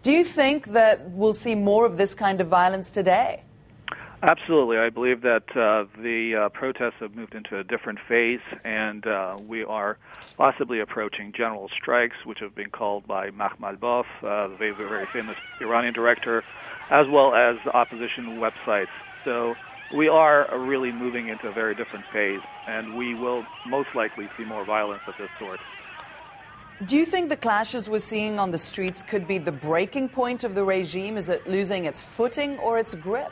Do you think that we'll see more of this kind of violence today? Absolutely. I believe that the protests have moved into a different phase, and we are possibly approaching general strikes, which have been called by Makhmalbaf, the very famous Iranian director, as well as opposition websites. So we are really moving into a very different phase, and we will most likely see more violence of this sort. Do you think the clashes we're seeing on the streets could be the breaking point of the regime? Is it losing its footing or its grip?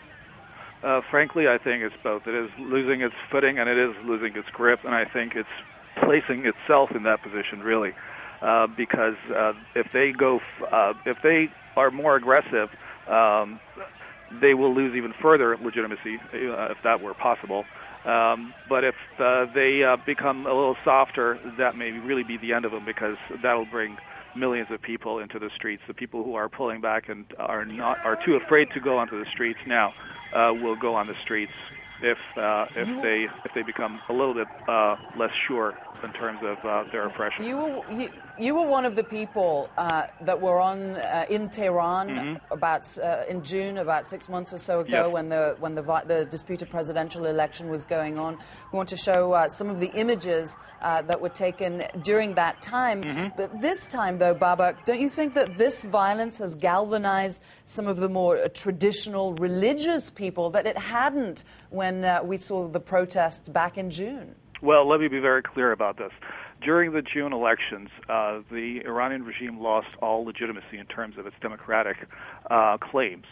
Frankly, I think it's both. It is losing its footing and it is losing its grip, and I think it's placing itself in that position, really, because if they are more aggressive, they will lose even further legitimacy, if that were possible. But if they become a little softer, that may really be the end of them, because that'll bring millions of people into the streets. The people who are pulling back and are too afraid to go onto the streets now will go on the streets if they become a little bit less sure in terms of their oppression. You were one of the people that were in Tehran about in June, about 6 months or so ago, yes, when the disputed presidential election was going on. We want to show some of the images that were taken during that time. But this time, though, Babak, don't you think that this violence has galvanized some of the more traditional religious people that it hadn't when we saw the protests back in June? Well, let me be very clear about this. During the June elections, the Iranian regime lost all legitimacy in terms of its democratic claims.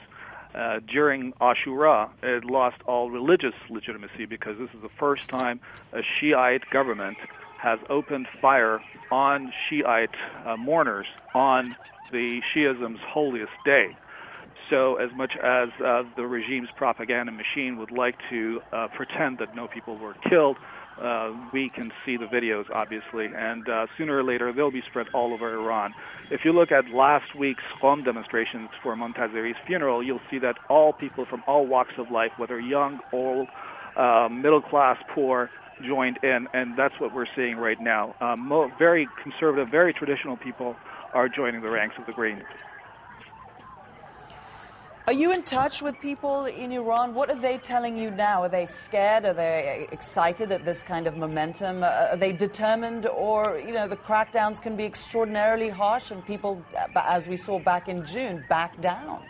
During Ashura, it lost all religious legitimacy, because this is the first time a Shiite government has opened fire on Shiite mourners on the Shiism's holiest day. So as much as the regime's propaganda machine would like to pretend that no people were killed, we can see the videos, obviously, and sooner or later they'll be spread all over Iran. If you look at last week's Qom demonstrations for Montazeri's funeral, you'll see that all people from all walks of life, whether young, old, middle class, poor, joined in, and that's what we're seeing right now. Very conservative, very traditional people are joining the ranks of the Green. Are you in touch with people in Iran? What are they telling you now? Are they scared? Are they excited at this kind of momentum? Are they determined? Or, the crackdowns can be extraordinarily harsh and people, as we saw back in June, back down?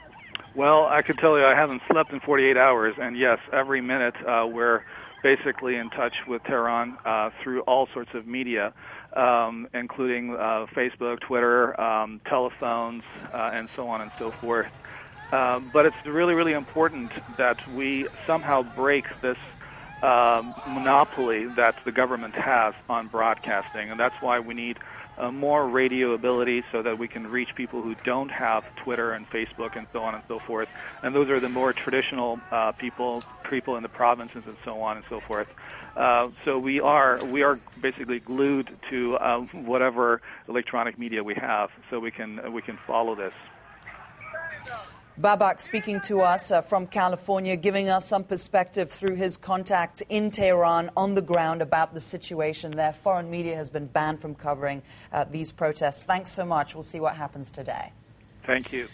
Well, I can tell you I haven't slept in 48 hours, and yes, every minute we're basically in touch with Tehran through all sorts of media, including Facebook, Twitter, telephones, and so on and so forth. But it's really, really important that we somehow break this monopoly that the government has on broadcasting, and that's why we need more radio ability so that we can reach people who don't have Twitter and Facebook and so on and so forth. And those are the more traditional people in the provinces and so on and so forth. So we are basically glued to whatever electronic media we have, so we can follow this. Babak speaking to us from California, giving us some perspective through his contacts in Tehran on the ground about the situation there. Foreign media has been banned from covering these protests. Thanks so much. We'll see what happens today. Thank you.